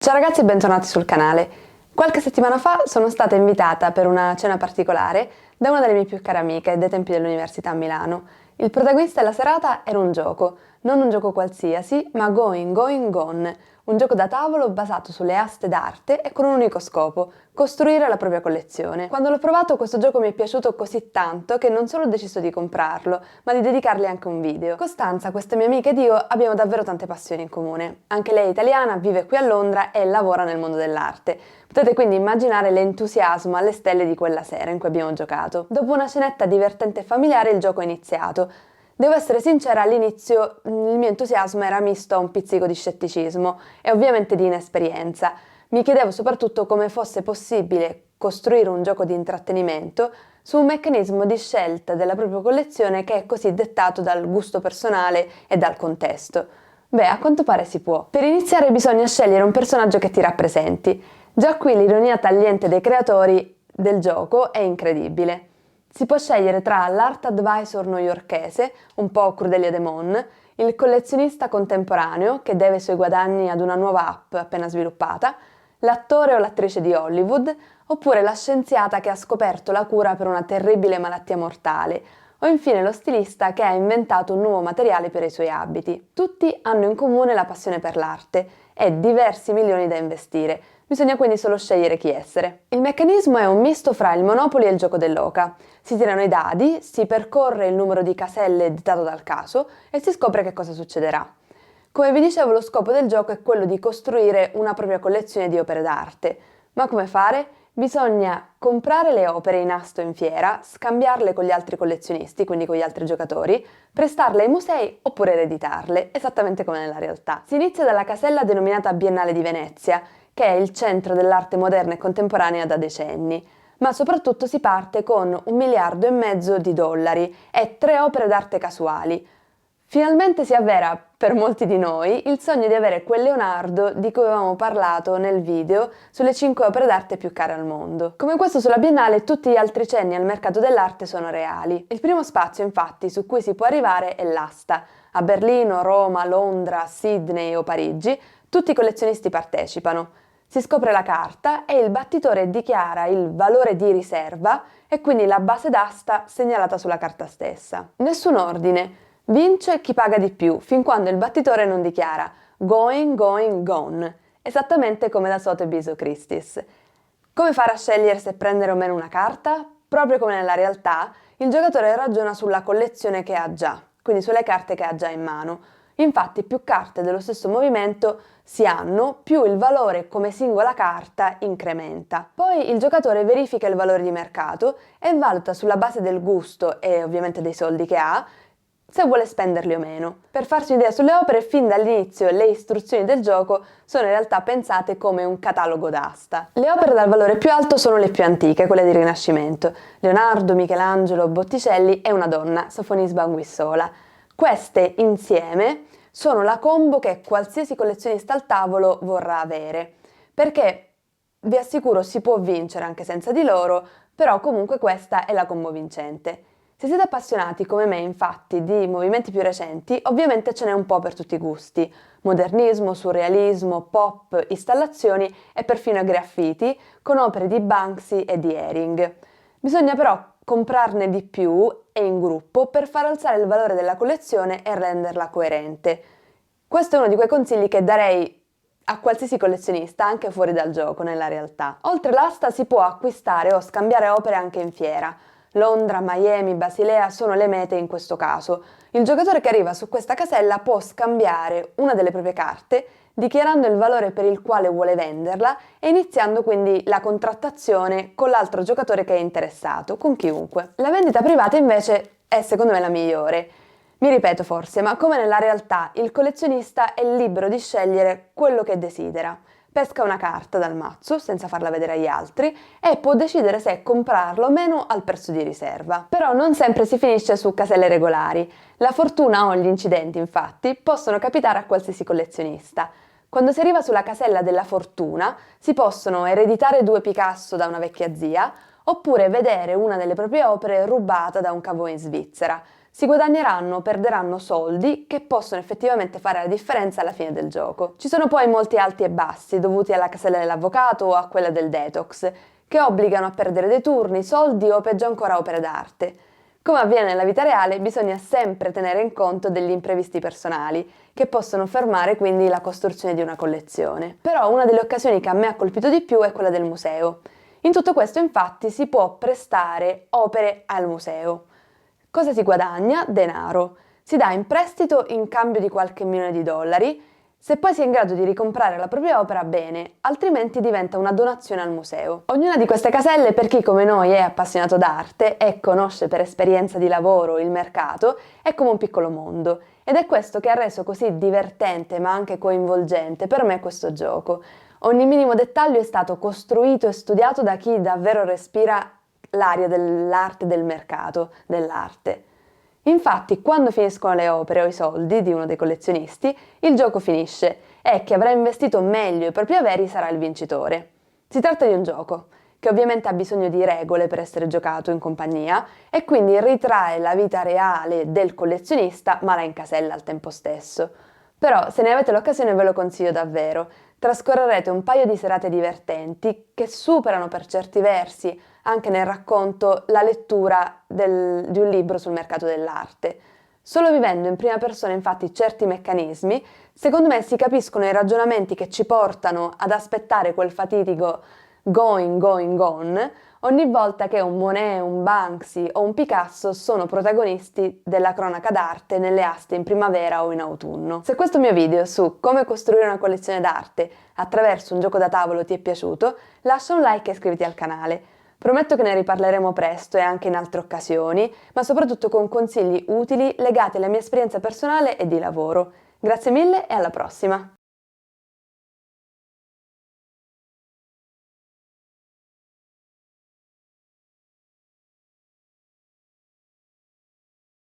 Ciao ragazzi e bentornati sul canale. Qualche settimana fa sono stata invitata per una cena particolare da una delle mie più care amiche dai tempi dell'università a Milano. Il protagonista della serata era un gioco, non un gioco qualsiasi, ma Going, Going, Gone, un gioco da tavolo basato sulle aste d'arte e con un unico scopo, costruire la propria collezione. Quando l'ho provato questo gioco mi è piaciuto così tanto che non solo ho deciso di comprarlo, ma di dedicargli anche un video. Costanza, questa mia amica ed io abbiamo davvero tante passioni in comune. Anche lei è italiana, vive qui a Londra e lavora nel mondo dell'arte. Potete quindi immaginare l'entusiasmo alle stelle di quella sera in cui abbiamo giocato. Dopo una cenetta divertente e familiare il gioco è iniziato. Devo essere sincera, all'inizio il mio entusiasmo era misto a un pizzico di scetticismo e ovviamente di inesperienza. Mi chiedevo soprattutto come fosse possibile costruire un gioco di intrattenimento su un meccanismo di scelta della propria collezione che è così dettato dal gusto personale e dal contesto. Beh, a quanto pare si può. Per iniziare bisogna scegliere un personaggio che ti rappresenti. Già qui l'ironia tagliente dei creatori del gioco è incredibile. Si può scegliere tra l'art advisor newyorkese, un po' Crudelia De Mon, il collezionista contemporaneo che deve i suoi guadagni ad una nuova app appena sviluppata, l'attore o l'attrice di Hollywood, oppure la scienziata che ha scoperto la cura per una terribile malattia mortale, o infine lo stilista che ha inventato un nuovo materiale per i suoi abiti. Tutti hanno in comune la passione per l'arte e diversi milioni da investire. Bisogna quindi solo scegliere chi essere. Il meccanismo è un misto fra il Monopoly e il gioco dell'oca. Si tirano i dadi, si percorre il numero di caselle dettato dal caso e si scopre che cosa succederà. Come vi dicevo, lo scopo del gioco è quello di costruire una propria collezione di opere d'arte. Ma come fare? Bisogna comprare le opere in asto in fiera, scambiarle con gli altri collezionisti, quindi con gli altri giocatori, prestarle ai musei oppure ereditarle, esattamente come nella realtà. Si inizia dalla casella denominata Biennale di Venezia, che è il centro dell'arte moderna e contemporanea da decenni, ma soprattutto si parte con 1,5 miliardi di dollari e 3 opere d'arte casuali. Finalmente si avvera, per molti di noi, il sogno di avere quel Leonardo di cui avevamo parlato nel video sulle 5 opere d'arte più care al mondo. Come questo sulla Biennale, tutti gli altri cenni al mercato dell'arte sono reali. Il primo spazio, infatti, su cui si può arrivare è l'asta. A Berlino, Roma, Londra, Sydney o Parigi, tutti i collezionisti partecipano. Si scopre la carta e il battitore dichiara il valore di riserva e quindi la base d'asta segnalata sulla carta stessa. Nessun ordine. Vince chi paga di più, fin quando il battitore non dichiara Going, Going, Gone, esattamente come da Sotheby's o Christie's. Come fare a scegliere se prendere o meno una carta? Proprio come nella realtà, il giocatore ragiona sulla collezione che ha già, quindi sulle carte che ha già in mano. Infatti più carte dello stesso movimento si hanno, più il valore come singola carta incrementa. Poi il giocatore verifica il valore di mercato e valuta sulla base del gusto e ovviamente dei soldi che ha, se vuole spenderli o meno. Per farci un'idea sulle opere, fin dall'inizio le istruzioni del gioco sono in realtà pensate come un catalogo d'asta. Le opere dal valore più alto sono le più antiche, quelle del Rinascimento: Leonardo, Michelangelo, Botticelli e una donna, Sofonisba Anguissola. Queste insieme sono la combo che qualsiasi collezionista al tavolo vorrà avere, perché vi assicuro si può vincere anche senza di loro, però comunque questa è la combo vincente. Se siete appassionati come me, infatti, di movimenti più recenti, ovviamente ce n'è un po' per tutti i gusti: modernismo, surrealismo, pop, installazioni e perfino graffiti, con opere di Banksy e di Hering. Bisogna però comprarne di più e in gruppo per far alzare il valore della collezione e renderla coerente. Questo è uno di quei consigli che darei a qualsiasi collezionista, anche fuori dal gioco, nella realtà. Oltre l'asta si può acquistare o scambiare opere anche in fiera. Londra, Miami, Basilea sono le mete in questo caso. Il giocatore che arriva su questa casella può scambiare una delle proprie carte, dichiarando il valore per il quale vuole venderla e iniziando quindi la contrattazione con l'altro giocatore che è interessato, con chiunque. La vendita privata invece è secondo me la migliore. Mi ripeto forse, ma come nella realtà, il collezionista è libero di scegliere quello che desidera. Pesca una carta dal mazzo senza farla vedere agli altri e può decidere se comprarla o meno al prezzo di riserva. Però non sempre si finisce su caselle regolari. La fortuna o gli incidenti, infatti, possono capitare a qualsiasi collezionista. Quando si arriva sulla casella della fortuna, si possono ereditare 2 Picasso da una vecchia zia, oppure vedere una delle proprie opere rubata da un cowboy in Svizzera. si guadagneranno o perderanno soldi che possono effettivamente fare la differenza alla fine del gioco. Ci sono poi molti alti e bassi dovuti alla casella dell'avvocato o a quella del detox, che obbligano a perdere dei turni, soldi o peggio ancora opere d'arte. Come avviene nella vita reale, bisogna sempre tenere in conto degli imprevisti personali, che possono fermare quindi la costruzione di una collezione. Però una delle occasioni che a me ha colpito di più è quella del museo. In tutto questo, infatti, si può prestare opere al museo. Cosa si guadagna? Denaro. Si dà in prestito in cambio di qualche milione di dollari. Se poi si è in grado di ricomprare la propria opera, bene, altrimenti diventa una donazione al museo. Ognuna di queste caselle, per chi come noi è appassionato d'arte e conosce per esperienza di lavoro il mercato, è come un piccolo mondo. Ed è questo che ha reso così divertente ma anche coinvolgente per me questo gioco. Ogni minimo dettaglio è stato costruito e studiato da chi davvero respira l'aria dell'arte e del mercato dell'arte. Infatti, quando finiscono le opere o i soldi di uno dei collezionisti, il gioco finisce e chi avrà investito meglio i propri averi sarà il vincitore. Si tratta di un gioco che ovviamente ha bisogno di regole per essere giocato in compagnia e quindi ritrae la vita reale del collezionista ma la incasella al tempo stesso. Però se ne avete l'occasione ve lo consiglio davvero. Trascorrerete un paio di serate divertenti che superano per certi versi anche nel racconto la lettura di un libro sul mercato dell'arte. Solo vivendo in prima persona infatti certi meccanismi, secondo me si capiscono i ragionamenti che ci portano ad aspettare quel fatidico going, going, gone ogni volta che un Monet, un Banksy o un Picasso sono protagonisti della cronaca d'arte nelle aste in primavera o in autunno. Se questo mio video su come costruire una collezione d'arte attraverso un gioco da tavolo ti è piaciuto, lascia un like e iscriviti al canale. Prometto che ne riparleremo presto e anche in altre occasioni, ma soprattutto con consigli utili legati alla mia esperienza personale e di lavoro. Grazie mille e alla prossima!